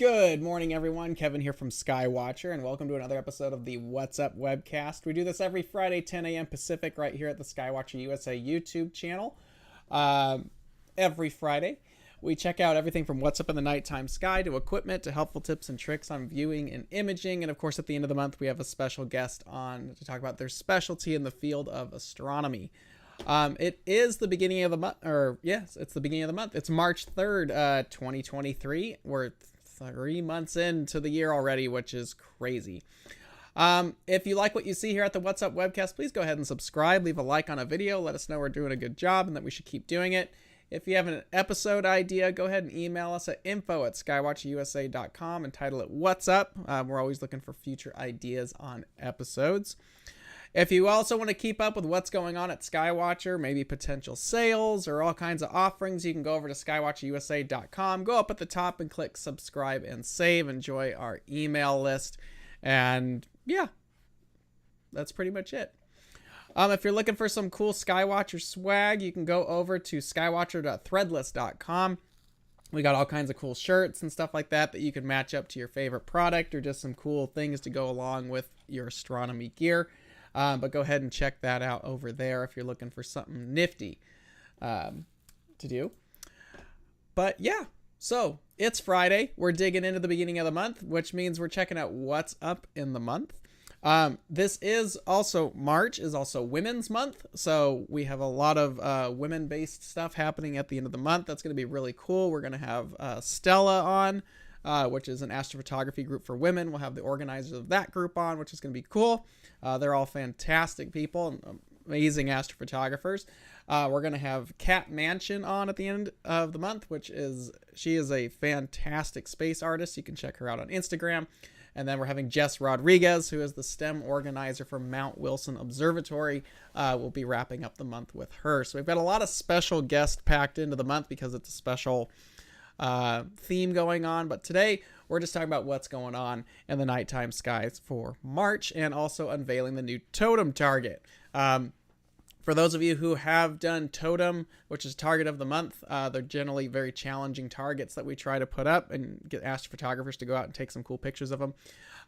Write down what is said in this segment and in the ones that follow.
Good morning, everyone. Kevin here from Skywatcher, and welcome to another episode of the What's Up webcast. We do this every Friday, 10 a.m. Pacific, right here at the Skywatcher USA YouTube channel. Every Friday, we check out everything from what's up in the nighttime sky to equipment to helpful tips and tricks on viewing and imaging. And of course, at the end of the month, we have a special guest on to talk about their specialty in the field of astronomy. It is the beginning of the month, it's the beginning of the month. It's March 3rd, 2023. We're 3 months into the year already, which is crazy. If you like what you see here at the What's Up webcast, please go ahead and subscribe, leave a like on a video, let us know we're doing a good job and that we should keep doing it. If you have an episode idea, go ahead and email us at info@skywatcherusa.com and title it What's Up. We're always looking for future ideas on episodes. If you also want to keep up with what's going on at Skywatcher, maybe potential sales or all kinds of offerings, you can go over to skywatcherusa.com, go up at the top and click subscribe and save. Enjoy our email list. And yeah, that's pretty much it. If you're looking for some cool Skywatcher swag, you can go over to skywatcher.threadless.com. We got all kinds of cool shirts and stuff like that you can match up to your favorite product or just some cool things to go along with your astronomy gear. But go ahead and check that out over there if you're looking for something nifty to do. But yeah, so it's Friday. We're digging into the beginning of the month, which means we're checking out what's up in the month. This is also March is also Women's Month. So we have a lot of women-based stuff happening at the end of the month. That's going to be really cool. We're going to have Stella on, which is an astrophotography group for women. We'll have the organizers of that group on, which is going to be cool. They're all fantastic people, amazing astrophotographers. We're going to have Kat Mansion on at the end of the month, she is a fantastic space artist. You can check her out on Instagram. And then we're having Jess Rodriguez, who is the STEM organizer for Mount Wilson Observatory. We'll be wrapping up the month with her. So we've got a lot of special guests packed into the month because it's a special theme going on. But today we're just talking about what's going on in the nighttime skies for March and also unveiling the new Totem target. For those of you who have done Totem, which is target of the month, they're generally very challenging targets that we try to put up and get astrophotographers to go out and take some cool pictures of them.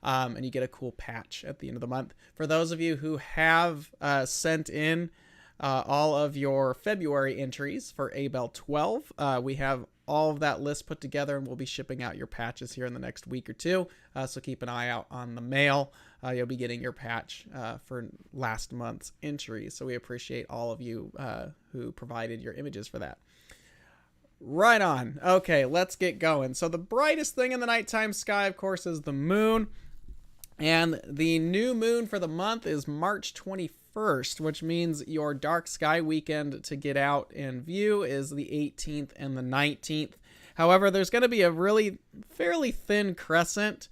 And you get a cool patch at the end of the month. For those of you who have sent in all of your February entries for Abell 12, we have all of that list put together and we'll be shipping out your patches here in the next week or two. So keep an eye out on the mail. You'll be getting your patch for last month's entries. So we appreciate all of you who provided your images for that. Right on. Okay, let's get going. So the brightest thing in the nighttime sky, of course, is the moon. And the new moon for the month is March 21st, which means your dark sky weekend to get out and view is the 18th and the 19th. However, there's going to be a really fairly thin crescent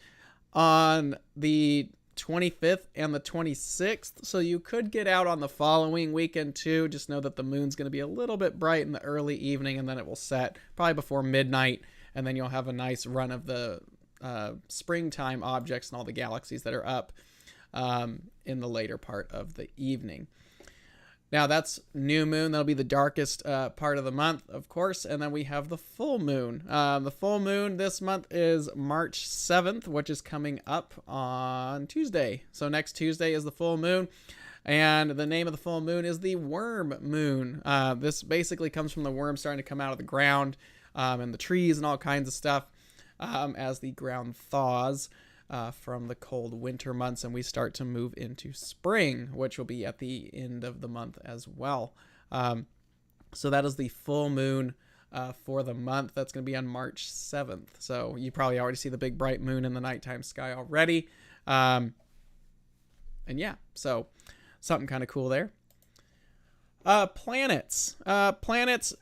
on the 25th and the 26th, so you could get out on the following weekend too. Just know that the moon's going to be a little bit bright in the early evening, and then it will set probably before midnight, and then you'll have a nice run of the springtime objects and all the galaxies that are up in the later part of the evening. Now that's new moon. That'll be the darkest part of the month, of course. And then we have the full moon. The full moon this month is March 7th, which is coming up on Tuesday. So next Tuesday is the full moon. And the name of the full moon is the worm moon. This basically comes from the worm starting to come out of the ground and the trees and all kinds of stuff as the ground thaws from the cold winter months and we start to move into spring, which will be at the end of the month as well. So that is the full moon for the month. That's going to be on March 7th. So you probably already see the big bright moon in the nighttime sky already. And yeah, so something kind of cool there. Planets. Planets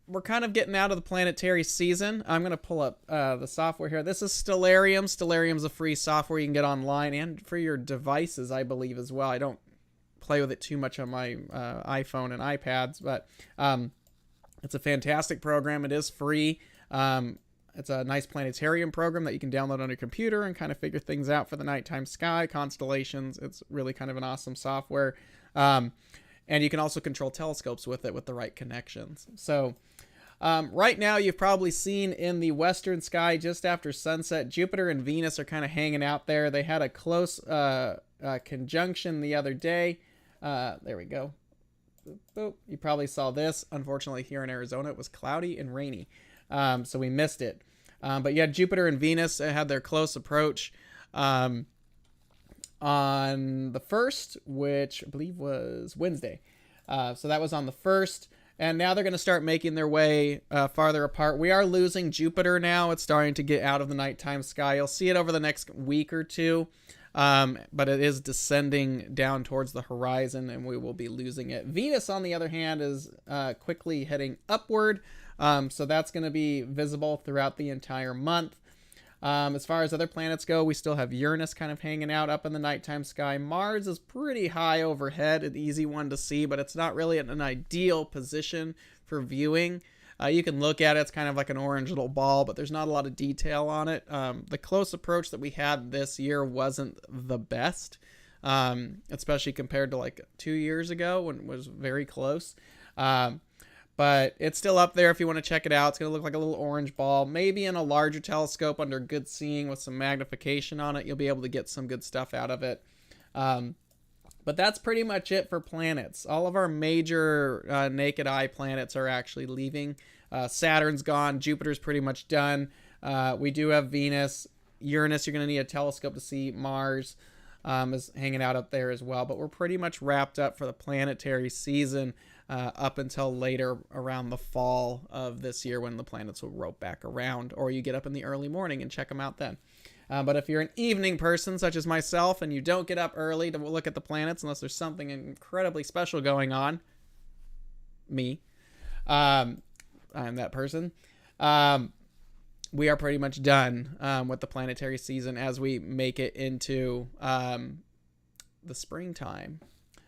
we're kind of getting out of the planetary season. I'm going to pull up the software here. This is Stellarium. Stellarium's a free software you can get online and for your devices, I believe, as well. I don't play with it too much on my iPhone and iPads, but it's a fantastic program. It is free. It's a nice planetarium program that you can download on your computer and kind of figure things out for the nighttime sky, constellations. It's really kind of an awesome software. And you can also control telescopes with it with the right connections. So Right now, you've probably seen in the western sky just after sunset, Jupiter and Venus are kind of hanging out there. They had a close conjunction the other day. There we go. Boop, boop. You probably saw this. Unfortunately, here in Arizona, it was cloudy and rainy, so we missed it. But yeah, Jupiter and Venus had their close approach on the 1st, which I believe was Wednesday. So that was on the 1st. And now they're going to start making their way farther apart. We are losing Jupiter now. It's starting to get out of the nighttime sky. You'll see it over the next week or two. But it is descending down towards the horizon, and we will be losing it. Venus, on the other hand, is quickly heading upward. So that's going to be visible throughout the entire month. As far as other planets go, we still have Uranus kind of hanging out up in the nighttime sky. Mars is pretty high overhead, an easy one to see, but it's not really an ideal position for viewing. You can look at it, it's kind of like an orange little ball, but there's not a lot of detail on it. The close approach that we had this year wasn't the best, especially compared to like 2 years ago when it was very close. But it's still up there if you want to check it out. It's going to look like a little orange ball. Maybe in a larger telescope under good seeing with some magnification on it, you'll be able to get some good stuff out of it. But that's pretty much it for planets. All of our major naked eye planets are actually leaving. Saturn's gone. Jupiter's pretty much done. We do have Venus. Uranus, you're going to need a telescope to see. Mars is hanging out up there as well. But we're pretty much wrapped up for the planetary season up until later around the fall of this year when the planets will rope back around, or you get up in the early morning and check them out then. But if you're an evening person such as myself and you don't get up early to look at the planets unless there's something incredibly special going on, I'm that person. We are pretty much done with the planetary season as we make it into the springtime.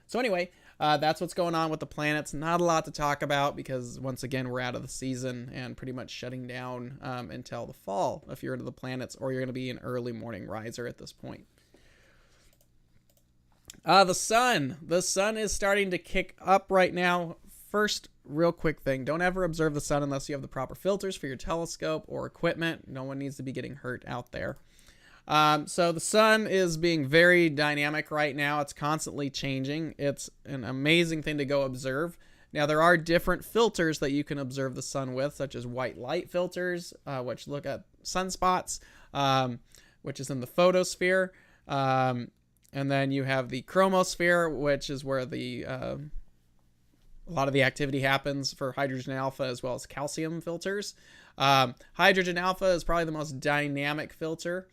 So anyway, that's what's going on with the planets. Not a lot to talk about because, once again, we're out of the season and pretty much shutting down until the fall if you're into the planets, or you're going to be an early morning riser at this point. The sun. The sun is starting to kick up right now. First, real quick thing. Don't ever observe the sun unless you have the proper filters for your telescope or equipment. No one needs to be getting hurt out there. So the sun is being very dynamic right now. It's constantly changing. It's an amazing thing to go observe. Now, there are different filters that you can observe the sun with, such as white light filters, which look at sunspots, which is in the photosphere. And then you have the chromosphere, which is where a lot of the activity happens for hydrogen alpha, as well as calcium filters. Hydrogen alpha is probably the most dynamic filter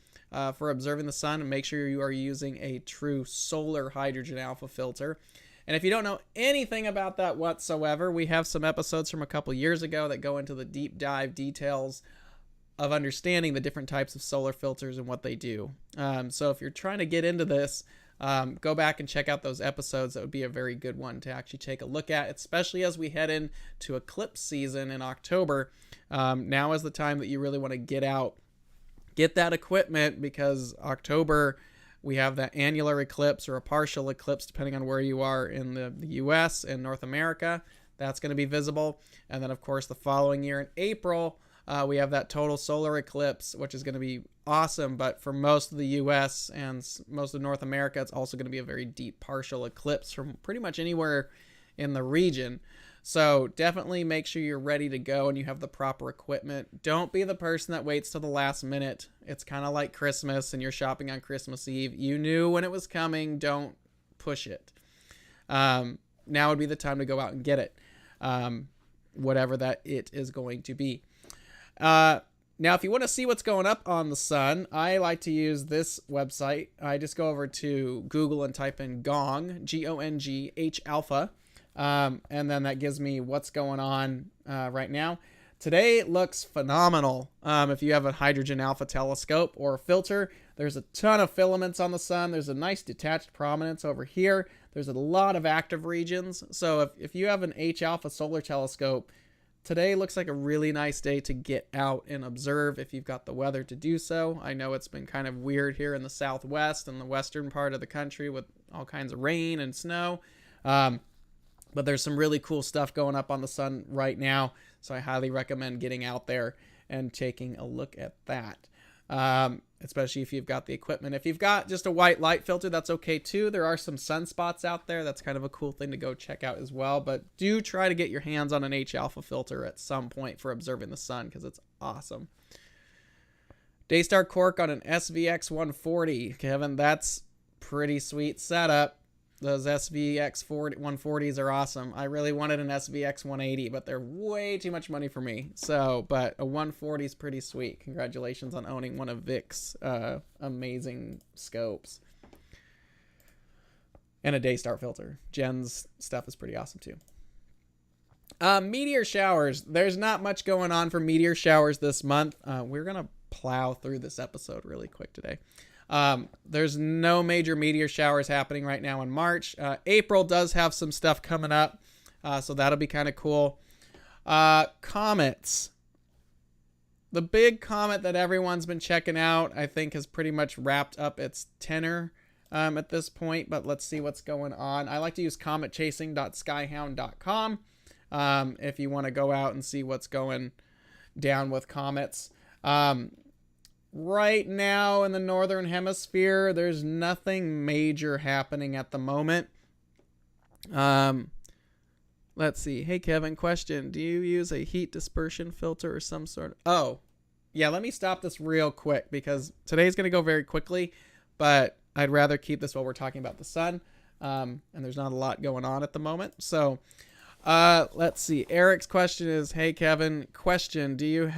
for observing the sun, and make sure you are using a true solar hydrogen alpha filter. And if you don't know anything about that whatsoever, we have some episodes from a couple years ago that go into the deep dive details of understanding the different types of solar filters and what they do. So if you're trying to get into this, go back and check out those episodes. That would be a very good one to actually take a look at, especially as we head into eclipse season in October. Now is the time that you really want to get that equipment, because October we have that annular eclipse or a partial eclipse depending on where you are in the US and North America. That's going to be visible. And then of course the following year in April we have that total solar eclipse, which is going to be awesome. But for most of the US and most of North America, it's also going to be a very deep partial eclipse from pretty much anywhere in the region. So definitely make sure you're ready to go and you have the proper equipment. Don't be the person that waits till the last minute. It's kind of like Christmas and you're shopping on Christmas Eve. You knew when it was coming. Don't push it. Now would be the time to go out and get it, whatever that it is going to be. Now, if you want to see what's going up on the sun, I like to use this website. I just go over to Google and type in GONG, G-O-N-G-H alpha. And then that gives me what's going on right now. Today it looks phenomenal. If you have a hydrogen alpha telescope or a filter, there's a ton of filaments on the sun. There's a nice detached prominence over here. There's a lot of active regions. So if you have an H alpha solar telescope, today looks like a really nice day to get out and observe if you've got the weather to do so. I know it's been kind of weird here in the southwest and the western part of the country with all kinds of rain and snow. But there's some really cool stuff going up on the sun right now. So I highly recommend getting out there and taking a look at that. Especially if you've got the equipment. If you've got just a white light filter, that's okay too. There are some sunspots out there. That's kind of a cool thing to go check out as well. But do try to get your hands on an H-alpha filter at some point for observing the sun, because it's awesome. Daystar Cork on an SVX 140. Kevin, that's pretty sweet setup. Those SVX 140s are awesome. I really wanted an SVX 180, but they're way too much money for me. So, but a 140 is pretty sweet. Congratulations on owning one of Vic's amazing scopes. And a Daystar filter. Jen's stuff is pretty awesome too. Meteor showers. There's not much going on for meteor showers this month. We're going to plow through this episode really quick today. There's no major meteor showers happening right now in March. April does have some stuff coming up, so that'll be kind of cool. Comets. The big comet that everyone's been checking out, I think, has pretty much wrapped up its tenor at this point, but let's see what's going on. I like to use cometchasing.skyhound.com if you want to go out and see what's going down with comets. Right now in the northern hemisphere, there's nothing major happening at the moment. Let's see. Hey, Kevin, question. Do you use a heat dispersion filter or some sort of... Oh, yeah, let me stop this real quick because today's going to go very quickly, but I'd rather keep this while we're talking about the sun, and there's not a lot going on at the moment. So let's see. Eric's question is, hey, Kevin, question. Do you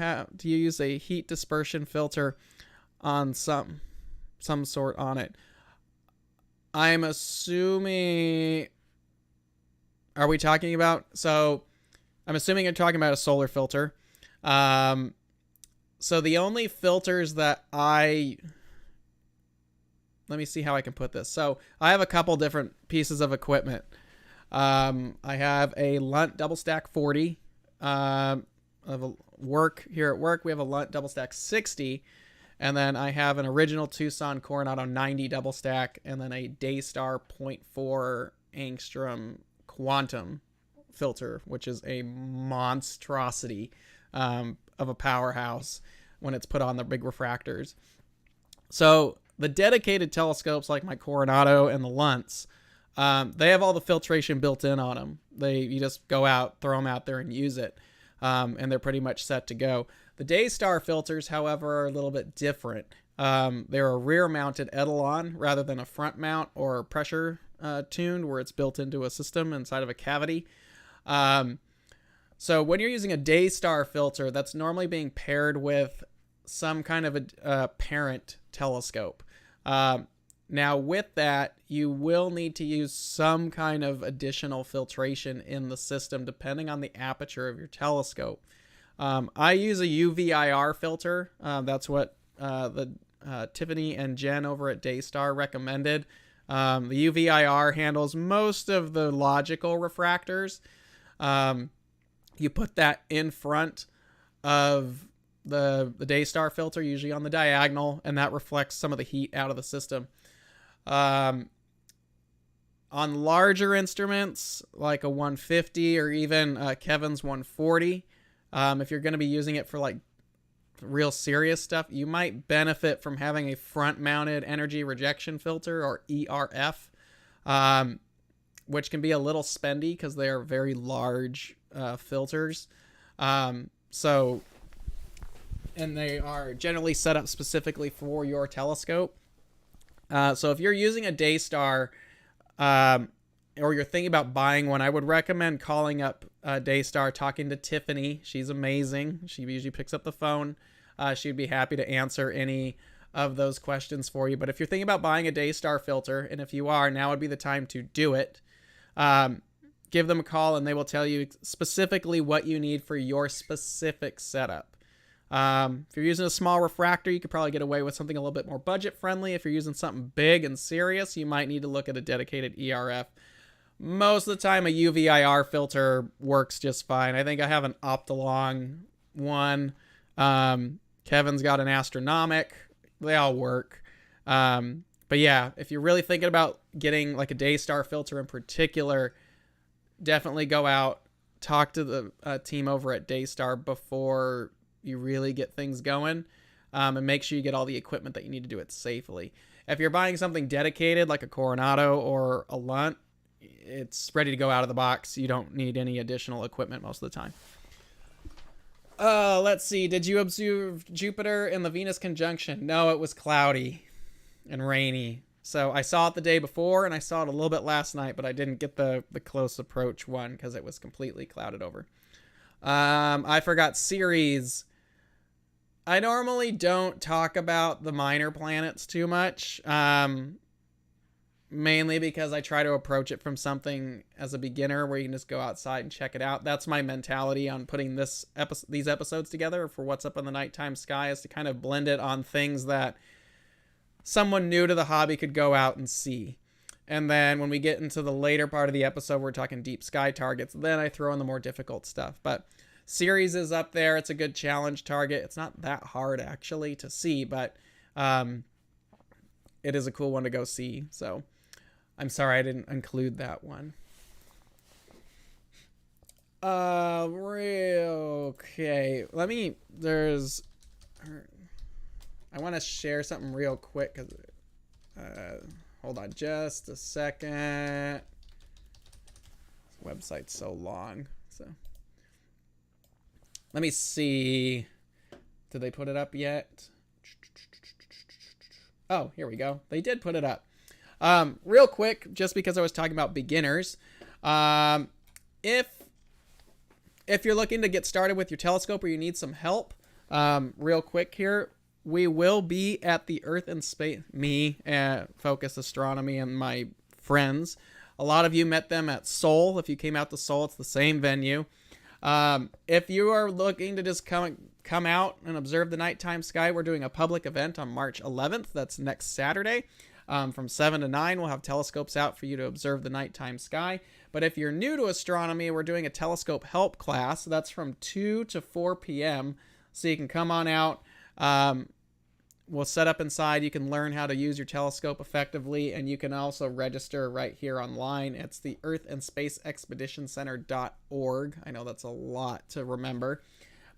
use a heat dispersion filter on some sort on it? I'm assuming... Are we talking about... So, I'm assuming you're talking about a solar filter. So, the only filters that I... Let me see how I can put this. So, I have a couple different pieces of equipment. I have a Lunt Double Stack 40. Of work here at work, we have a Lunt Double Stack 60. And then I have an original Tucson Coronado 90 Double Stack. And then a Daystar 0.4 Angstrom Quantum filter, which is a monstrosity of a powerhouse when it's put on the big refractors. So the dedicated telescopes like my Coronado and the Lunts, they have all the filtration built in on them. You just go out, throw them out there and use it. And they're pretty much set to go. The Daystar filters, however, are a little bit different. They're a rear mounted Etalon rather than a front mount or pressure tuned where it's built into a system inside of a cavity. So when you're using a Daystar filter, that's normally being paired with some kind of a parent telescope. Now with that, you will need to use some kind of additional filtration in the system depending on the aperture of your telescope. I use a UV-IR filter. That's what the Tiffany and Jen over at Daystar recommended. The UV-IR handles most of the logical refractors. You put that in front of the Daystar filter, usually on the diagonal, and that reflects some of the heat out of the system. On larger instruments, like a 150 or even Kevin's 140, if you're going to be using it for like real serious stuff, you might benefit from having a front-mounted energy rejection filter, or ERF, which can be a little spendy because they are very large filters. And they are generally set up specifically for your telescope. So if you're using a Daystar, or you're thinking about buying one, I would recommend calling up Daystar, talking to Tiffany. She's amazing. She usually picks up the phone. She'd be happy to answer any of those questions for you. But if you're thinking about buying a Daystar filter, and if you are, now would be the time to do it. Give them a call and they will tell you specifically what you need for your specific setup. If you're using a small refractor, you could probably get away with something a little bit more budget friendly. If you're using something big and serious, you might need to look at a dedicated ERF. Most of the time, a UV-IR filter works just fine. I think I have an Optolong one. Kevin's got an Astronomic. They all work. But yeah, if you're really thinking about getting like a Daystar filter in particular, definitely go out, talk to the team over at Daystar before you really get things going, and make sure you get all the equipment that you need to do it safely. If you're buying something dedicated like a Coronado or a Lunt, it's ready to go out of the box. You don't need any additional equipment most of the time. Let's see. Did you observe Jupiter in the Venus conjunction? No, it was cloudy and rainy. So I saw it the day before, and I saw it a little bit last night, but I didn't get the close approach one because it was completely clouded over. I forgot Ceres. I normally don't talk about the minor planets too much, mainly because I try to approach it from something as a beginner where you can just go outside and check it out. That's my mentality on putting these episodes together for What's Up in the Nighttime Sky, is to kind of blend it on things that someone new to the hobby could go out and see. And then when we get into the later part of the episode, we're talking deep sky targets, then I throw in the more difficult stuff. But Ceres is up there. It's a good challenge target. It's not that hard actually to see, but it is a cool one to go see. So I'm sorry I didn't include that one. Okay. I want to share something real quick because hold on just a second. This website's so long. So let me see. Did they put it up yet? Oh, here we go. They did put it up. Real quick, just because I was talking about beginners. If you're looking to get started with your telescope or you need some help, real quick here, we will be at the Earth and Space, Focus Astronomy, and my friends. A lot of you met them at Seoul. If you came out to Seoul, it's the same venue. If you are looking to just come out and observe the nighttime sky, we're doing a public event on March 11th. That's next Saturday. From 7 to 9, we'll have telescopes out for you to observe the nighttime sky. But if you're new to astronomy, we're doing a telescope help class. That's from 2 to 4 p.m. So you can come on out. We'll set up inside. You can learn how to use your telescope effectively, and you can also register right here online. It's the Earth and Space Expedition Center.org. I know that's a lot to remember,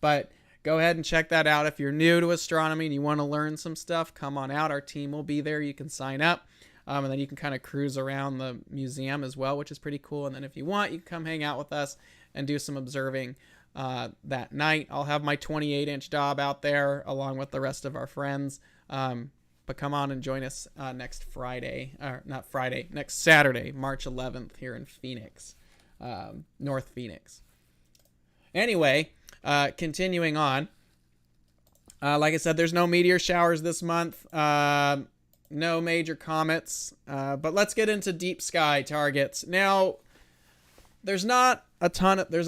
but go ahead and check that out. If you're new to astronomy and you want to learn some stuff, come on out. Our team will be there. You can sign up, and then you can kind of cruise around the museum as well, which is pretty cool. And then if you want, you can come hang out with us and do some observing that night. I'll have my 28-inch Dob out there along with the rest of our friends. But come on and join us next Saturday, March 11th here in Phoenix, North Phoenix. Anyway, continuing on. Like I said, there's no meteor showers this month. No major comets. But let's get into deep sky targets. Now, there's a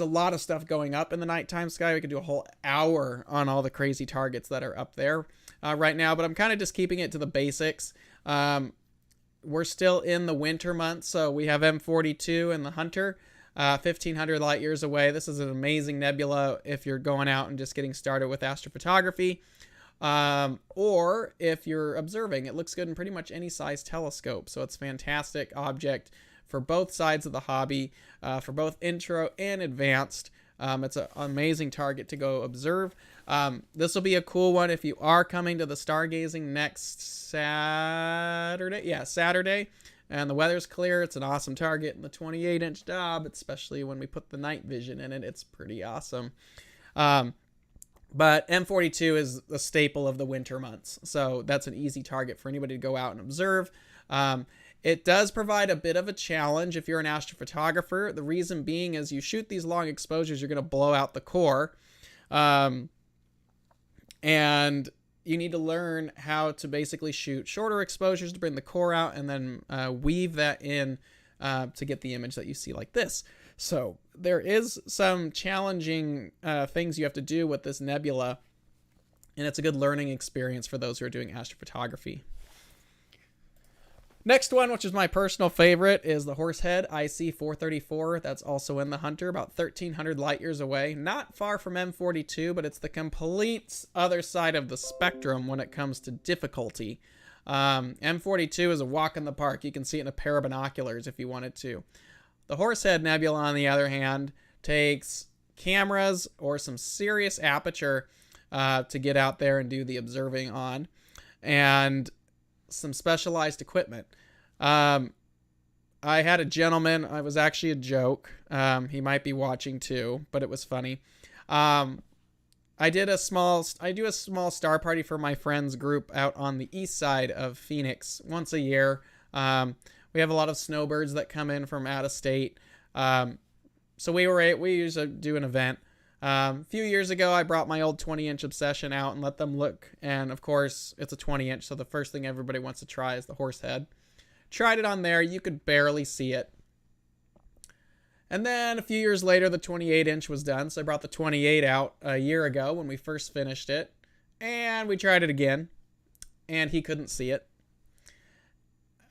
lot of stuff going up in the nighttime sky. We could do a whole hour on all the crazy targets that are up there right now, but I'm kind of just keeping it to the basics. We're still in the winter months, so we have M42 and the Hunter, 1,500 light years away. This is an amazing nebula if you're going out and just getting started with astrophotography, or if you're observing. It looks good in pretty much any size telescope, so it's a fantastic object for both sides of the hobby, for both intro and advanced. It's an amazing target to go observe. This will be a cool one if you are coming to the stargazing next Saturday. Yeah, Saturday. And the weather's clear. It's an awesome target. And the 28-inch Dob, especially when we put the night vision in it, it's pretty awesome. But M42 is the staple of the winter months. So that's an easy target for anybody to go out and observe. It does provide a bit of a challenge if you're an astrophotographer. The reason being is you shoot these long exposures, you're going to blow out the core. And you need to learn how to basically shoot shorter exposures to bring the core out and then weave that in to get the image that you see like this. So there is some challenging things you have to do with this nebula, and it's a good learning experience for those who are doing astrophotography. Next one, which is my personal favorite, is the Horsehead IC434. That's also in the Hunter, about 1,300 light years away. Not far from M42, but it's the complete other side of the spectrum when it comes to difficulty. M42 is a walk in the park. You can see it in a pair of binoculars if you wanted to. The Horsehead Nebula, on the other hand, Takes cameras or some serious aperture to get out there and do the observing on, and some specialized equipment. I had a gentleman, it was actually a joke. He might be watching too, but it was funny. I do a small star party for my friends group out on the east side of Phoenix once a year. We have a lot of snowbirds that come in from out of state. So we usually do an event. A few years ago, I brought my old 20-inch Obsession out and let them look. And of course, it's a 20-inch, so the first thing everybody wants to try is the horse head. Tried it on there. You could barely see it. And then a few years later, the 28-inch was done. So I brought the 28 out a year ago when we first finished it. And we tried it again. And he couldn't see it.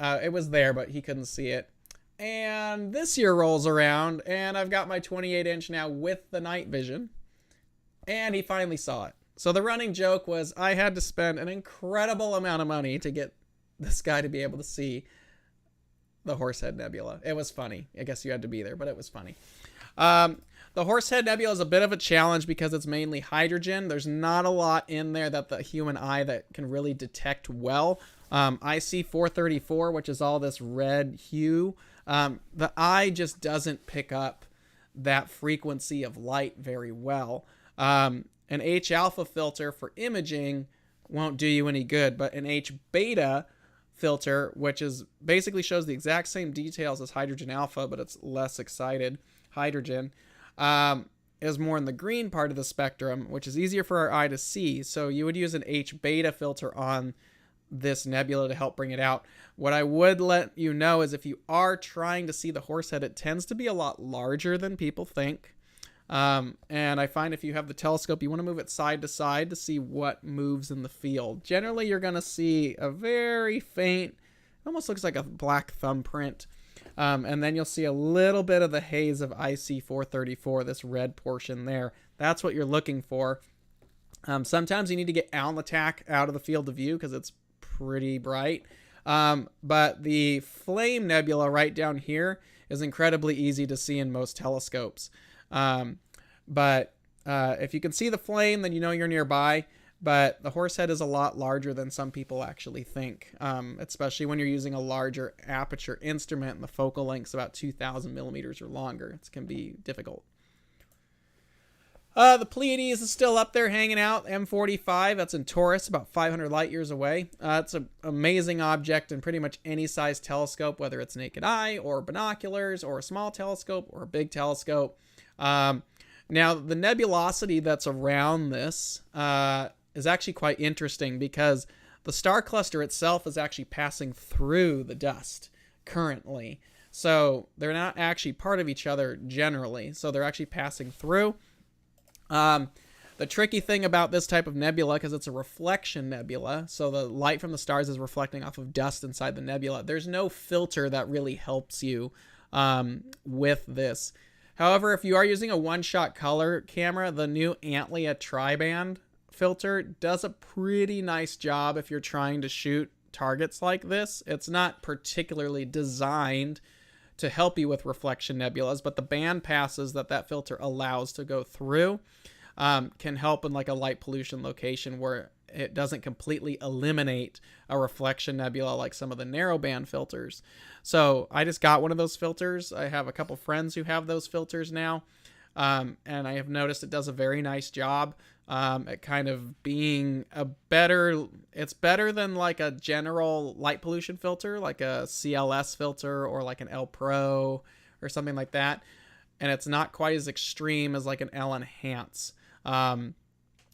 It was there, but he couldn't see it. And this year rolls around, and I've got my 28-inch now with the night vision. And he finally saw it. So the running joke was I had to spend an incredible amount of money to get this guy to be able to see the Horsehead Nebula. It was funny. I guess you had to be there, but it was funny. The Horsehead Nebula is a bit of a challenge because it's mainly hydrogen. There's not a lot in there that the human eye that can really detect well. IC 434, which is all this red hue, the eye just doesn't pick up that frequency of light very well. An H alpha filter for imaging won't do you any good, but an H beta filter, which is basically shows the exact same details as hydrogen alpha, but it's less excited hydrogen, is more in the green part of the spectrum, which is easier for our eye to see. So you would use an H beta filter on this nebula to help bring it out. What I would let you know is if you are trying to see the Horsehead, it tends to be a lot larger than people think. And I find if you have the telescope, you want to move it side to side to see what moves in the field. Generally, you're going to see a very faint, almost looks like a black thumbprint. And then you'll see a little bit of the haze of IC 434, this red portion there. That's what you're looking for. Sometimes you need to get Alnitak out of the field of view because it's pretty bright. But the Flame Nebula right down here is incredibly easy to see in most telescopes. But if you can see the flame, then you know you're nearby. But the Horsehead is a lot larger than some people actually think, especially when you're using a larger aperture instrument and the focal length's about 2,000 millimeters or longer. It can be difficult. The Pleiades is still up there hanging out. M45, that's in Taurus, about 500 light years away. It's an amazing object in pretty much any size telescope, whether it's naked eye or binoculars or a small telescope or a big telescope. Now, the nebulosity that's around this is actually quite interesting because the star cluster itself is actually passing through the dust currently. So they're not actually part of each other generally. So they're actually passing through. The tricky thing about this type of nebula, because it's a reflection nebula, so the light from the stars is reflecting off of dust inside the nebula, there's no filter that really helps you with this. However, if you are using a one-shot color camera, the new Antlia Tri-Band filter does a pretty nice job if you're trying to shoot targets like this. It's not particularly designed to help you with reflection nebulas, but the band passes that filter allows to go through can help in like a light pollution location where it doesn't completely eliminate a reflection nebula like some of the narrowband filters. So I just got one of those filters. I have a couple friends who have those filters now, and I have noticed it does a very nice job at kind of being it's better than like a general light pollution filter, like a CLS filter or like an L Pro or something like that. And it's not quite as extreme as like an L Enhance.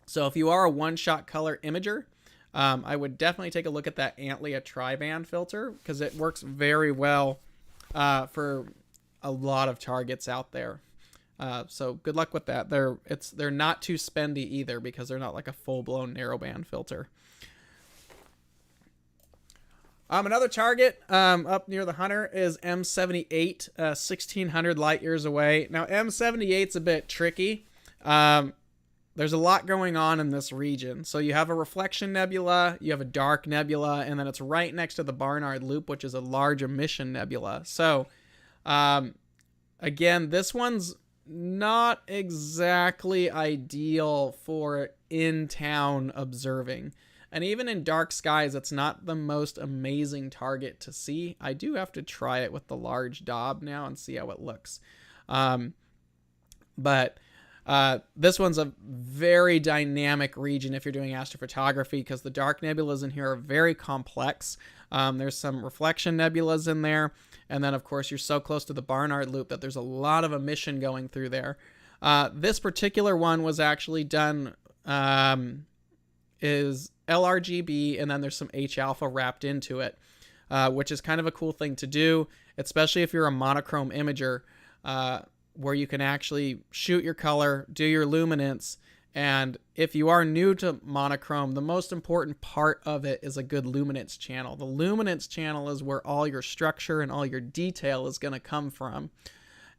So if you are a one-shot color imager, I would definitely take a look at that Antlia Tri-Band filter because it works very well for a lot of targets out there. So good luck with that. They're not too spendy either because they're not like a full-blown narrowband filter. Another target up near the Hunter is M78, 1,600 light years away. Now M78's a bit tricky. There's a lot going on in this region. So you have a reflection nebula, you have a dark nebula, and then it's right next to the Barnard Loop, which is a large emission nebula. So, again, this one's not exactly ideal for in-town observing. And even in dark skies, it's not the most amazing target to see. I do have to try it with the large Dob now and see how it looks. But this one's a very dynamic region if you're doing astrophotography, because the dark nebulas in here are very complex. There's some reflection nebulas in there. And then, of course, you're so close to the Barnard Loop that there's a lot of emission going through there. This particular one was actually done, is LRGB, and then there's some H-alpha wrapped into it, which is kind of a cool thing to do, especially if you're a monochrome imager, where you can actually shoot your color, do your luminance. And if you are new to monochrome, the most important part of it is a good luminance channel. The luminance channel is where all your structure and all your detail is going to come from.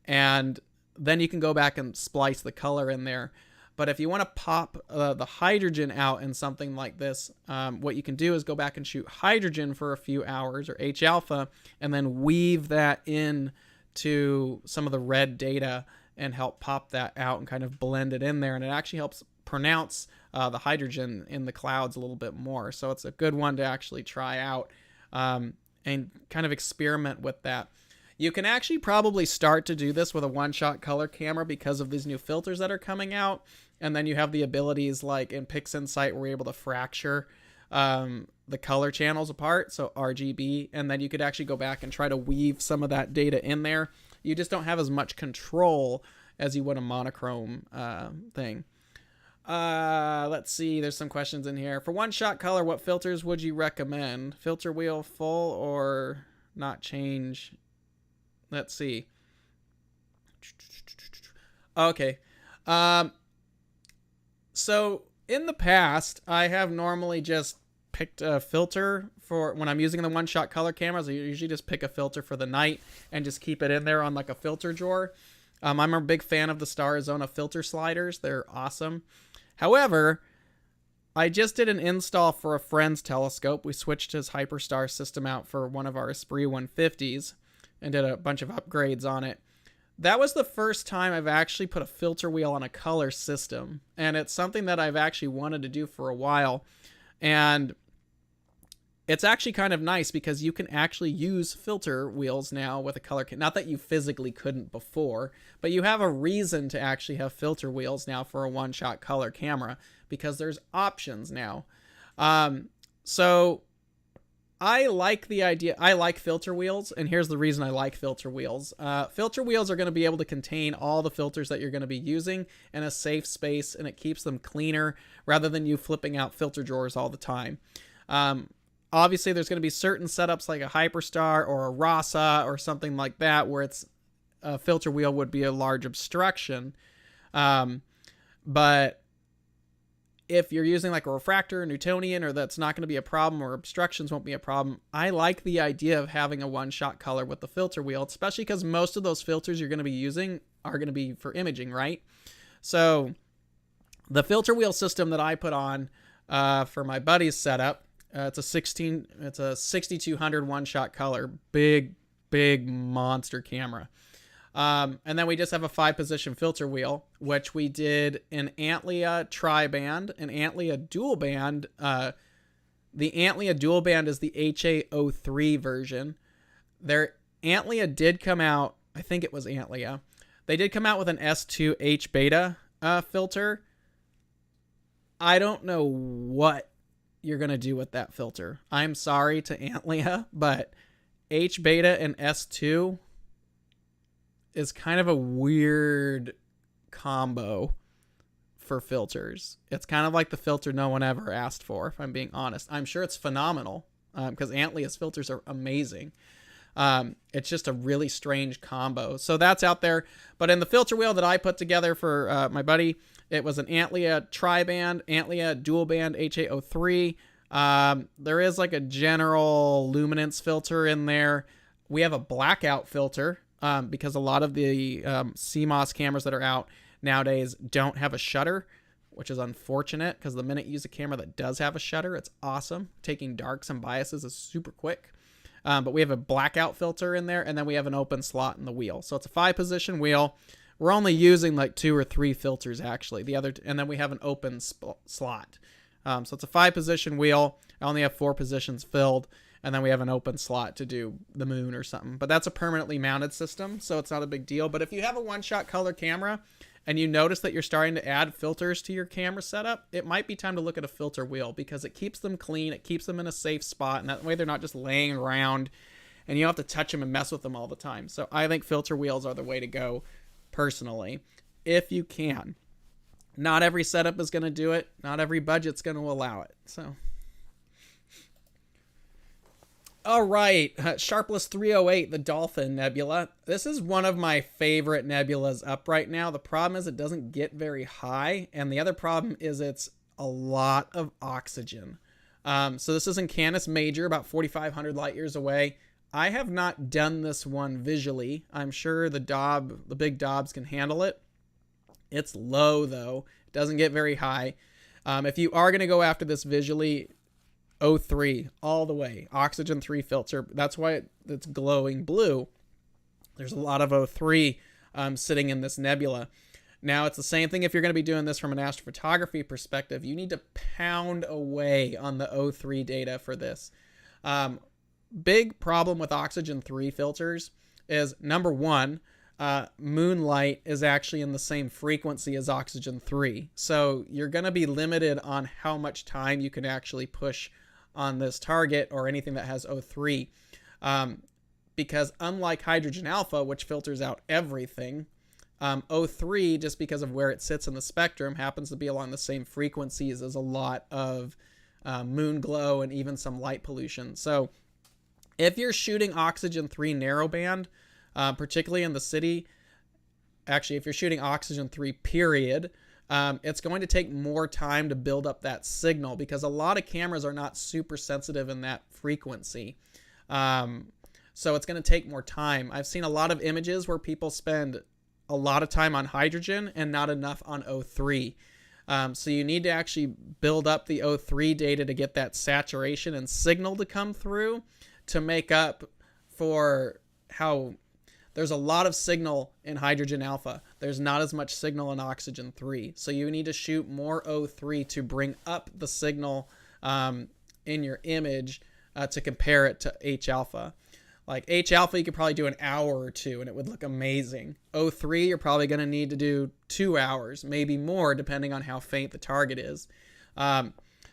And then you can go back and splice the color in there. But if you want to pop the hydrogen out in something like this, what you can do is go back and shoot hydrogen for a few hours, or H-alpha, and then weave that in to some of the red data and help pop that out and kind of blend it in there. And it actually helps pronounce the hydrogen in the clouds a little bit more. So it's a good one to actually try out and kind of experiment with that. You can actually probably start to do this with a one-shot color camera because of these new filters that are coming out. And then you have the abilities like in PixInsight, we're able to fracture the color channels apart, so RGB, and then you could actually go back and try to weave some of that data in there. You just don't have as much control as you would a monochrome thing. Let's see, there's some questions in here. For one-shot color, what filters would you recommend? Filter wheel full or not change? Let's see. Okay. So in the past, I have normally just picked a filter for when I'm using the one-shot color cameras. I usually just pick a filter for the night and just keep it in there on like a filter drawer. I'm a big fan of the Starizona filter sliders. They're awesome. However, I just did an install for a friend's telescope. We switched his Hyperstar system out for one of our Esprit 150s and did a bunch of upgrades on it. That was the first time I've actually put a filter wheel on a color system, and it's something that I've actually wanted to do for a while. And it's actually kind of nice because you can actually use filter wheels now with a color kit. Not that you physically couldn't before, but you have a reason to actually have filter wheels now for a one-shot color camera because there's options now. So I like the idea. I like filter wheels, and here's the reason I like filter wheels. Filter wheels are going to be able to contain all the filters that you're going to be using in a safe space, and it keeps them cleaner rather than you flipping out filter drawers all the time. Obviously, there's going to be certain setups like a Hyperstar or a Rasa or something like that where it's a filter wheel would be a large obstruction. But if you're using like a refractor, a Newtonian, or that's not going to be a problem, or obstructions won't be a problem, I like the idea of having a one-shot color with the filter wheel, especially because most of those filters you're going to be using are going to be for imaging, right? So the filter wheel system that I put on for my buddy's setup, it's a 6200 one-shot color, big monster camera. And then we just have a 5-position filter wheel, which we did an Antlia tri-band, an Antlia dual band. The Antlia dual band is the HA03 version. Their Antlia did come out, I think it was Antlia. They did come out with an S2 H beta filter. I don't know what you're going to do with that filter. I'm sorry to Antlia, but H beta and S2 is kind of a weird combo for filters. It's kind of like the filter no one ever asked for, if I'm being honest. I'm sure it's phenomenal because Antlia's filters are amazing. It's just a really strange combo. So that's out there. But in the filter wheel that I put together for my buddy, it was an Antlia tri-band, Antlia dual band HA03. There is like a general luminance filter in there. We have a blackout filter because a lot of the CMOS cameras that are out nowadays don't have a shutter, which is unfortunate because the minute you use a camera that does have a shutter, it's awesome. Taking darks and biases is super quick. But we have a blackout filter in there, and then we have an open slot in the wheel. So it's a 5-position wheel We're only using like 2 or 3 filters actually. And then we have an open slot. So it's a 5-position wheel. I only have 4 positions filled, and then we have an open slot to do the moon or something. But that's a permanently mounted system, so it's not a big deal. But if you have a one-shot color camera and you notice that you're starting to add filters to your camera setup, it might be time to look at a filter wheel, because it keeps them clean, it keeps them in a safe spot, and that way they're not just laying around and you don't have to touch them and mess with them all the time. So I think filter wheels are the way to go, personally, if you can. Not every setup is going to do it. Not every budget's going to allow it. So, all right, Sharpless 308, the Dolphin Nebula. This is one of my favorite nebulas up right now. The problem is it doesn't get very high, and the other problem is it's a lot of oxygen. So this is in Canis Major, about 4,500 light years away. I have not done this one visually. I'm sure the big Dobs can handle it. It's low though. It doesn't get very high. If you are going to go after this visually, O3 all the way. Oxygen 3 filter. That's why it's glowing blue. There's a lot of O3 sitting in this nebula. Now, it's the same thing if you're going to be doing this from an astrophotography perspective. You need to pound away on the O3 data for this. Big problem with oxygen 3 filters is, number one, moonlight is actually in the same frequency as oxygen 3. So you're going to be limited on how much time you can actually push on this target or anything that has O3. Because unlike hydrogen alpha, which filters out everything, O3, just because of where it sits in the spectrum, happens to be along the same frequencies as a lot of moon glow and even some light pollution. So if you're shooting oxygen 3 narrowband, particularly in the city, actually, if you're shooting oxygen 3 period, it's going to take more time to build up that signal, because a lot of cameras are not super sensitive in that frequency. So it's going to take more time. I've seen a lot of images where people spend a lot of time on hydrogen and not enough on O3. So you need to actually build up the O3 data to get that saturation and signal to come through, to make up for how there's a lot of signal in hydrogen alpha. There's not as much signal in oxygen 3. So you need to shoot more O3 to bring up the signal in your image to compare it to H alpha. Like H alpha, you could probably do an hour or 2 and it would look amazing. O3, you're probably going to need to do 2 hours, maybe more, depending on how faint the target is.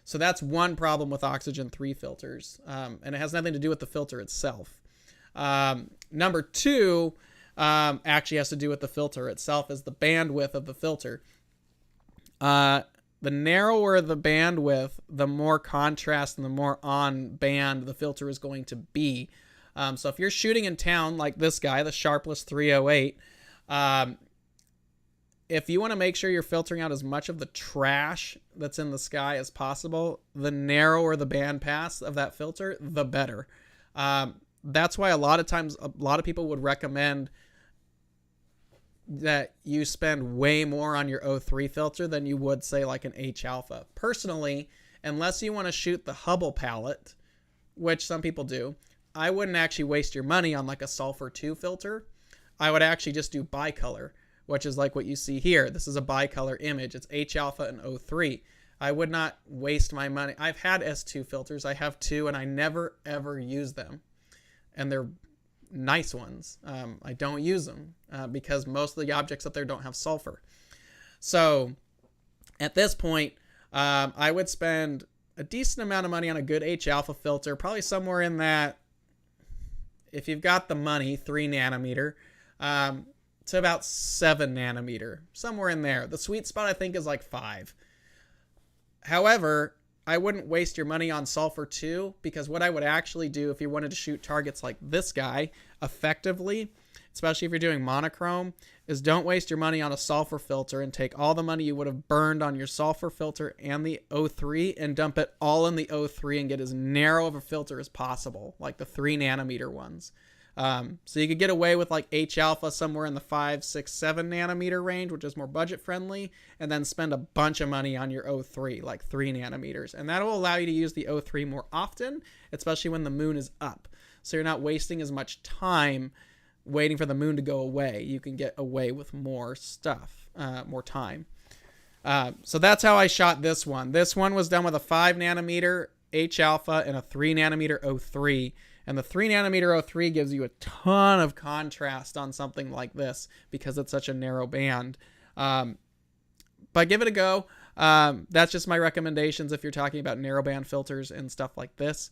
So that's one problem with oxygen 3 filters, and it has nothing to do with the filter itself. Number 2 actually has to do with the filter itself, is the bandwidth of the filter. The narrower the bandwidth, the more contrast and the more on band the filter is going to be. So if you're shooting in town like this guy, the Sharpless 308, if you want to make sure you're filtering out as much of the trash that's in the sky as possible, the narrower the bandpass of that filter, the better. That's why a lot of times, a lot of people would recommend that you spend way more on your O3 filter than you would, say, like an H alpha. Personally, unless you want to shoot the Hubble palette, which some people do, I wouldn't actually waste your money on like a sulfur 2 filter. I would actually just do bicolor, which is like what you see here. This is a bicolor image. It's H alpha and O3. I would not waste my money. I've had S2 filters. I have 2, and I never, ever use them. And they're nice ones. I don't use them because most of the objects up there don't have sulfur. So at this point, I would spend a decent amount of money on a good H alpha filter, probably somewhere in that, if you've got the money, 3 nanometer to about 7 nanometer, somewhere in there. The sweet spot, I think, is like 5. However, I wouldn't waste your money on sulfur 2, because what I would actually do if you wanted to shoot targets like this guy effectively, especially if you're doing monochrome, is don't waste your money on a sulfur filter and take all the money you would have burned on your sulfur filter and the O3 and dump it all in the O3 and get as narrow of a filter as possible, like the 3 nanometer ones. So you could get away with like H alpha somewhere in the 5, 6, 7 nanometer range, which is more budget friendly, and then spend a bunch of money on your O3, like 3 nanometers. And that will allow you to use the O3 more often, especially when the moon is up. So you're not wasting as much time waiting for the moon to go away. You can get away with more stuff, more time. So that's how I shot this one. This one was done with a 5 nanometer H alpha and a 3 nanometer O3. And the 3 nanometer O3 gives you a ton of contrast on something like this because it's such a narrow band. But give it a go. That's just my recommendations if you're talking about narrowband filters and stuff like this.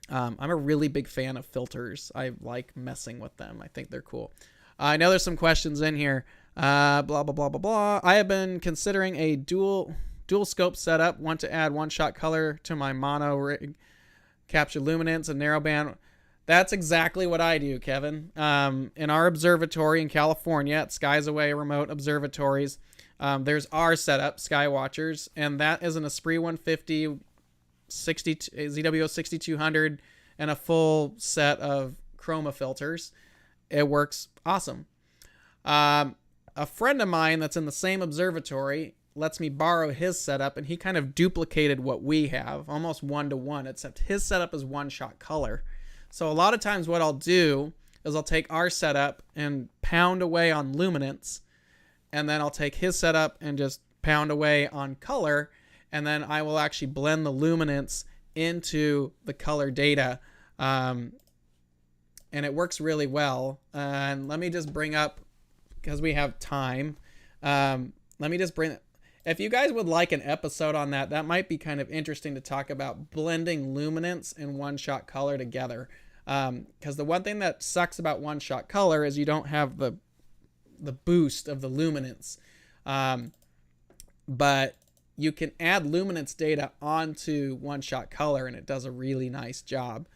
I'm a really big fan of filters. I like messing with them. I think they're cool. I know there's some questions in here. Blah, blah, blah, blah, blah. I have been considering a dual scope setup. Want to add one-shot color to my mono rig. Capture luminance and narrowband. That's exactly what I do, Kevin. In our observatory in California at Skies Away Remote Observatories, there's our setup, Skywatchers, and that is an Esprit 150 ZWO 6200 and a full set of chroma filters. It works awesome. A friend of mine that's in the same observatory lets me borrow his setup, and he kind of duplicated what we have, almost 1-to-1, except his setup is one-shot color. So a lot of times what I'll do is I'll take our setup and pound away on luminance, and then I'll take his setup and just pound away on color, and then I will actually blend the luminance into the color data, and it works really well. And let me just bring up, because we have time, let me just bring, if you guys would like an episode on that, that might be kind of interesting to talk about blending luminance and one-shot color together. Because the one thing that sucks about one-shot color is you don't have the boost of the luminance. But you can add luminance data onto one-shot color, and it does a really nice job.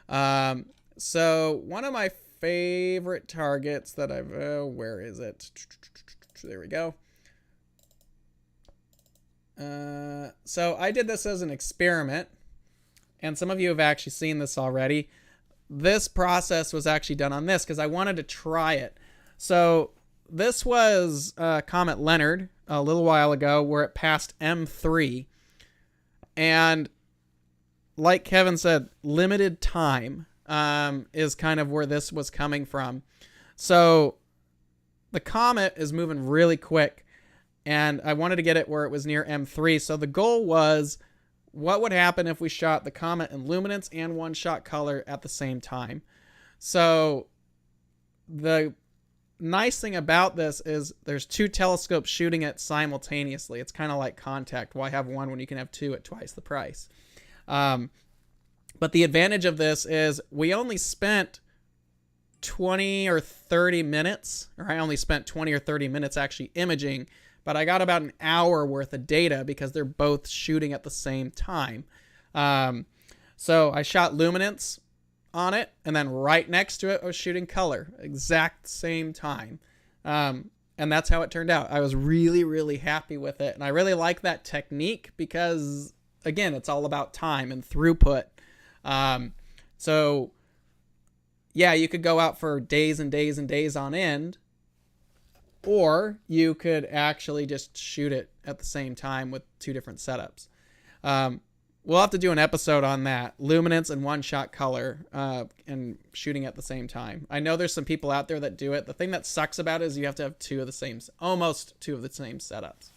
So one of my favorite targets that I've... where is it? There we go. So I did this as an experiment, and some of you have actually seen this already. This process was actually done on this because I wanted to try it. So this was Comet Leonard a little while ago where it passed M3. And like Kevin said, limited time is kind of where this was coming from. So the comet is moving really quick, and I wanted to get it where it was near M3. So the goal was, what would happen if we shot the comet in luminance and one-shot color at the same time? So the nice thing about this is there's two telescopes shooting it simultaneously. It's kind of like contact. Why have one when you can have two at twice the price? But the advantage of this is we only spent 20 or 30 minutes, or I only spent 20 or 30 minutes actually imaging, but I got about an hour worth of data because they're both shooting at the same time. So I shot luminance on it, and then right next to it I was shooting color, exact same time. And that's how it turned out. I was really, really happy with it, and I really like that technique because, again, it's all about time and throughput. So yeah, you could go out for days and days and days on end, or you could actually just shoot it at the same time with two different setups. We'll have to do an episode on that, luminance and one-shot color, and shooting at the same time. I know there's some people out there that do it. The thing that sucks about it is you have to have almost two of the same setups.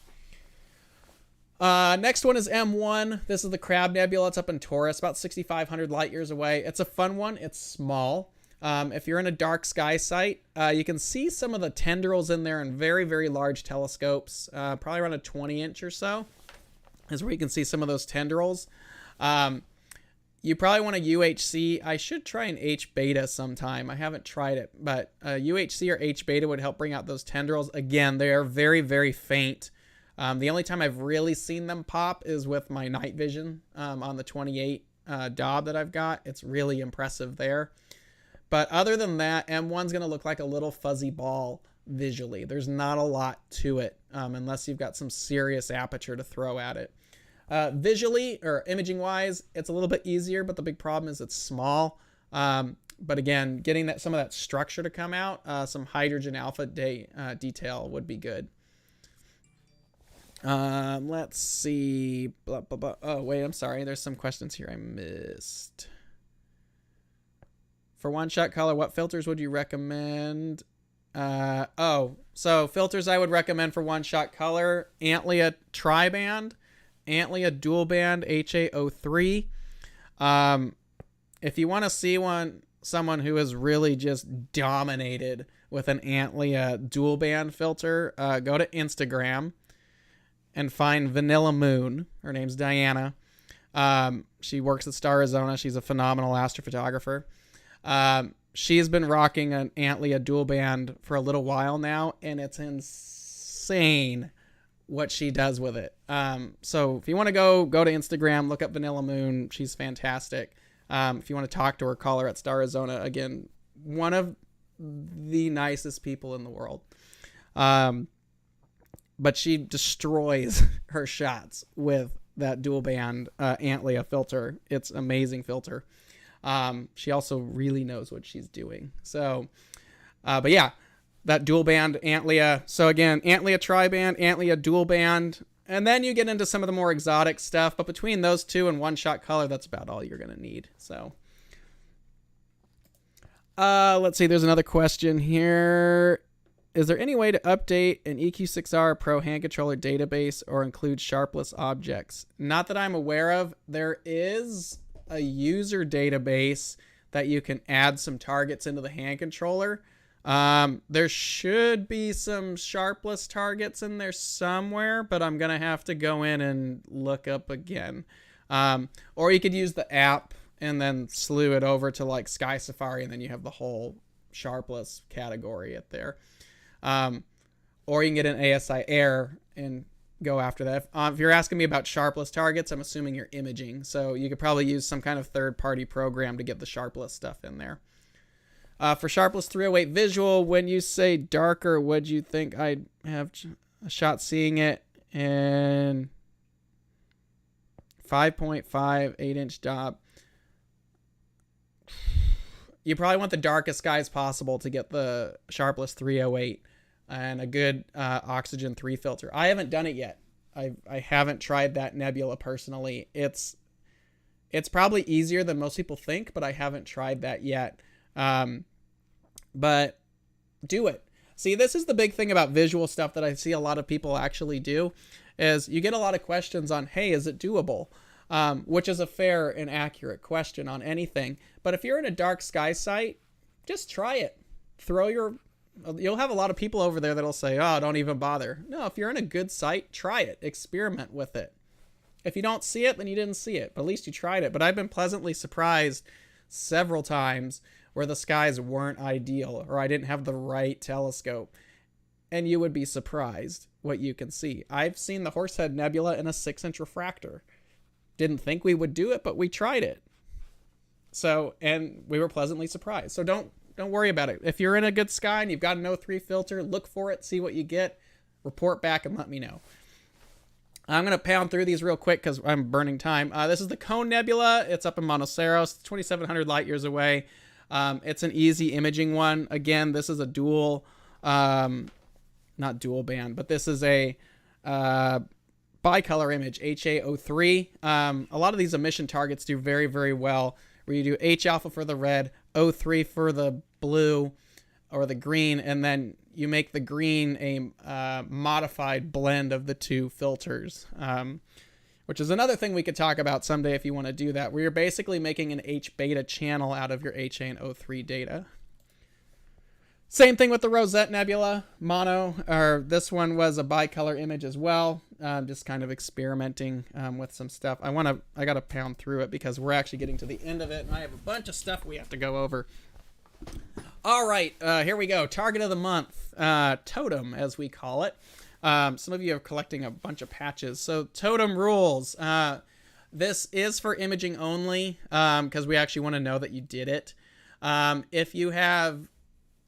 Next one is M1. This is the Crab Nebula. It's up in Taurus, about 6,500 light years away. It's a fun one. It's small. If you're in a dark sky site, you can see some of the tendrils in there in very, very large telescopes, probably around a 20-inch or so is where you can see some of those tendrils. You probably want a UHC. I should try an H-beta sometime. I haven't tried it, but UHC or H-beta would help bring out those tendrils. Again, they are very, very faint. The only time I've really seen them pop is with my night vision on the 28 Dob that I've got. It's really impressive there. But other than that, M1's going to look like a little fuzzy ball visually. There's not a lot to it unless you've got some serious aperture to throw at it. Visually or imaging wise, it's a little bit easier, but the big problem is it's small. But again, getting some of that structure to come out, some hydrogen alpha detail would be good. Let's see. Blah, blah, blah. Oh, wait, I'm sorry. There's some questions here I missed. For one-shot color, what filters would you recommend? So filters I would recommend for one-shot color: Antlia Tri-Band, Antlia Dual Band HA03. If you want to see someone who has really just dominated with an Antlia Dual Band filter, go to Instagram and find Vanilla Moon. Her name's Diana. She works at Star Arizona. She's a phenomenal astrophotographer. She's been rocking an Antlia Dual Band for a little while now, and it's insane what she does with it. So if you want to go to Instagram, look up Vanilla Moon. She's fantastic. If you want to talk to her, call her at Star Arizona. Again, one of the nicest people in the world. But she destroys her shots with that dual band Antlia filter. It's an amazing filter. She also really knows what she's doing. So, but yeah, that dual band Antlia. So again, Antlia Tri-Band, Antlia Dual Band, and then you get into some of the more exotic stuff. But between those two and one-shot color, that's about all you're going to need. So, let's see. There's another question here. Is there any way to update an EQ6R Pro hand controller database or include sharpless objects? Not that I'm aware of. There is a user database that you can add some targets into the hand controller. There should be some sharpless targets in there somewhere, but I'm going to have to go in and look up again. Or you could use the app and then slew it over to like Sky Safari, and then you have the whole sharpless category at there. Or you can get an ASI Air and go after that. If you're asking me about sharpless targets, I'm assuming you're imaging. So you could probably use some kind of third-party program to get the sharpless stuff in there. For sharpless 308 visual, when you say darker, would you think I'd have a shot seeing it in 5.5, 8-inch dop? You probably want the darkest skies possible to get the sharpless 308 and a good oxygen 3 filter. I haven't done it yet. I haven't tried that nebula personally. It's probably easier than most people think, but I haven't tried that yet. But do it. See, this is the big thing about visual stuff that I see a lot of people actually do, is you get a lot of questions on, hey, is it doable? Which is a fair and accurate question on anything. But if you're in a dark sky site, just try it. You'll have a lot of people over there that'll say, oh, don't even bother. No, if you're in a good site, try it. Experiment with it. If you don't see it, then you didn't see it. But at least you tried it. But I've been pleasantly surprised several times where the skies weren't ideal or I didn't have the right telescope. And you would be surprised what you can see. I've seen the Horsehead Nebula in a 6-inch refractor. Didn't think we would do it, but we tried it. So, and we were pleasantly surprised. So don't worry about it. If you're in a good sky and you've got an O3 filter, look for it, see what you get, report back and let me know. I'm going to pound through these real quick because I'm burning time. This is the Cone Nebula. It's up in Monoceros, 2,700 light years away. It's an easy imaging one. Again, this is a dual, not dual band, but this is a bicolor image, HA03. A lot of these emission targets do very, very well, where you do H alpha for the red, O3 for the blue or the green, and then you make the green a modified blend of the two filters, which is another thing we could talk about someday if you want to do that, where you're basically making an H beta channel out of your HA and O3 data. Same thing with the Rosette Nebula mono, or this one was a bicolor image as well. Just kind of experimenting with some stuff. I got to pound through it because we're actually getting to the end of it, and I have a bunch of stuff we have to go over. All right, here we go. Target of the month, Totem, as we call it. Some of you are collecting a bunch of patches. So Totem rules. This is for imaging only because we actually want to know that you did it. If you have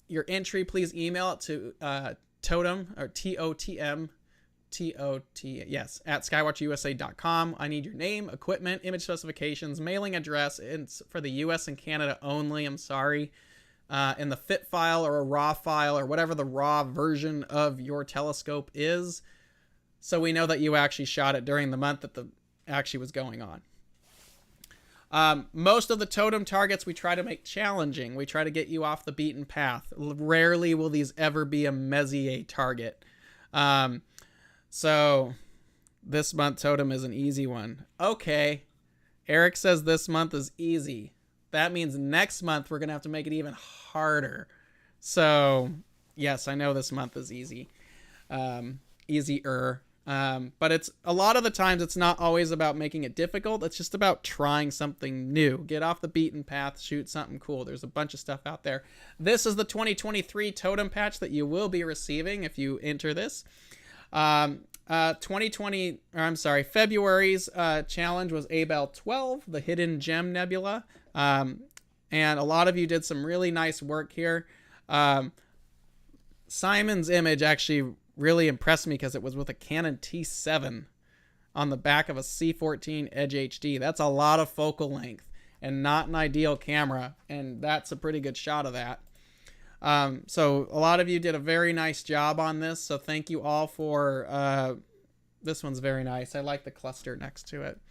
your entry, please email it to Totem, or TOTM, yes, at skywatchusa.com. I need your name, equipment, image specifications, mailing address. It's for the US and Canada only. I'm sorry. In the FIT file or a RAW file or whatever the RAW version of your telescope is, so we know that you actually shot it during the month that the actually was going on. Most of the totem targets we try to make challenging. We try to get you off the beaten path. Rarely will these ever be a Messier target. So this month totem is an easy one. Okay. Eric says this month is easy. That means next month we're going to have to make it even harder. So yes, I know this month is easy. Easier. But it's a lot of the times it's not always about making it difficult. It's just about trying something new. Get off the beaten path, shoot something cool. There's a bunch of stuff out there. This is the 2023 totem patch that you will be receiving if you enter this. February's challenge was Abell 12, the Hidden Gem Nebula. And a lot of you did some really nice work here. Simon's image actually really impressed me because it was with a Canon T7 on the back of a C14 Edge HD. That's a lot of focal length and not an ideal camera, and that's a pretty good shot of that. So a lot of you did a very nice job on this, so thank you all for this one's very nice. I like the cluster next to it.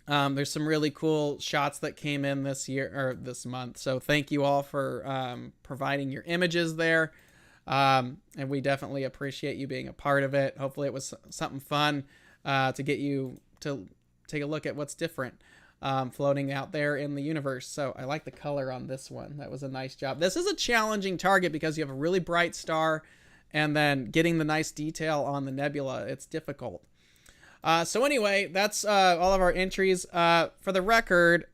There's some really cool shots that came in this year or this month, so thank you all for providing your images there. And we definitely appreciate you being a part of it. Hopefully it was something fun to get you to take a look at what's different floating out there in the universe. So I like the color on this one. That was a nice job. This is a challenging target because you have a really bright star and then getting the nice detail on the nebula. It's difficult. So anyway, that's all of our entries. For the record,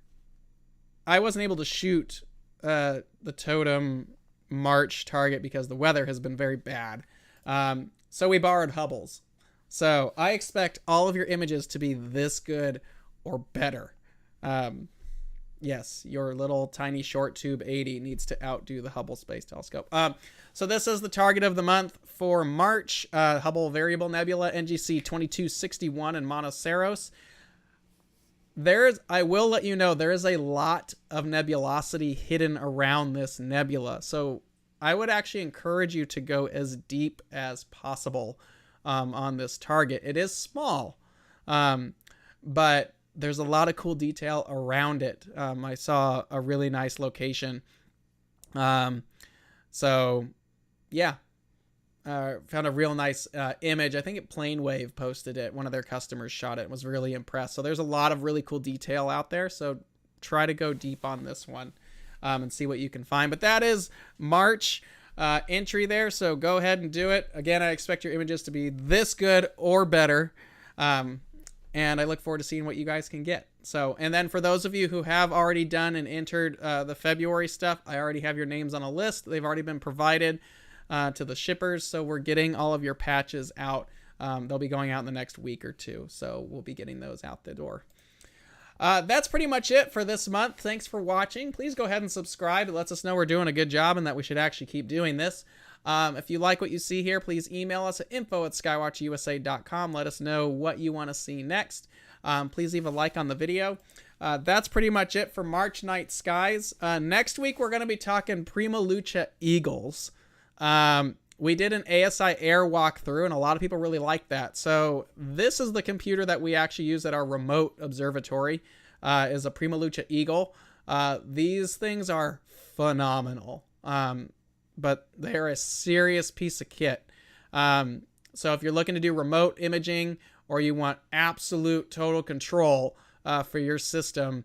I wasn't able to shoot the totem March target because the weather has been very bad. So we borrowed Hubble's. So I expect all of your images to be this good or better. Yes, your little tiny short tube 80 needs to outdo the Hubble Space Telescope. So this is the target of the month for March. Hubble Variable Nebula, NGC 2261 in Monoceros. I will let you know, there is a lot of nebulosity hidden around this nebula. So I would actually encourage you to go as deep as possible on this target. It is small, but there's a lot of cool detail around it. I saw a really nice location. So yeah, found a real nice image. I think Planewave posted it. One of their customers shot it and was really impressed. So there's a lot of really cool detail out there. So try to go deep on this one and see what you can find. But that is March entry there. So go ahead and do it. Again, I expect your images to be this good or better. And I look forward to seeing what you guys can get. So, and then for those of you who have already done and entered the February stuff, I already have your names on a list. They've already been provided to the shippers. So we're getting all of your patches out. They'll be going out in the next week or two. So we'll be getting those out the door. That's pretty much it for this month. Thanks for watching. Please go ahead and subscribe. It lets us know we're doing a good job and that we should actually keep doing this. If you like what you see here, please email us at info@skywatchusa.com. Let us know what you want to see next. Please leave a like on the video. That's pretty much it for March Night Skies. Next week, we're going to be talking Prima Luce Eagles. We did an ASI Air walkthrough, and a lot of people really like that. So this is the computer that we actually use at our remote observatory, is a Prima Luce Eagle. These things are phenomenal. But they're a serious piece of kit. So if you're looking to do remote imaging or you want absolute total control for your system,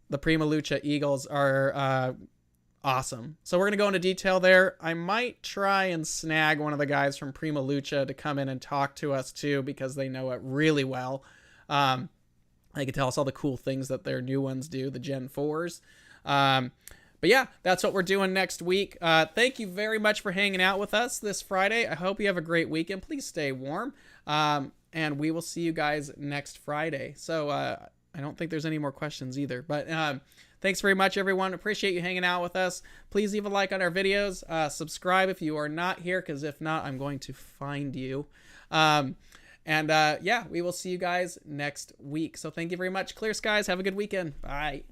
the Prima Luce Eagles are awesome. So we're going to go into detail there. I might try and snag one of the guys from Prima Luce to come in and talk to us too, because they know it really well. They can tell us all the cool things that their new ones do, the Gen 4s. But yeah, that's what we're doing next week. Thank you very much for hanging out with us this Friday. I hope you have a great weekend. Please stay warm. And we will see you guys next Friday. So I don't think there's any more questions either. But thanks very much, everyone. Appreciate you hanging out with us. Please leave a like on our videos. Subscribe if you are not here, because if not, I'm going to find you. Yeah, we will see you guys next week. So thank you very much. Clear skies. Have a good weekend. Bye.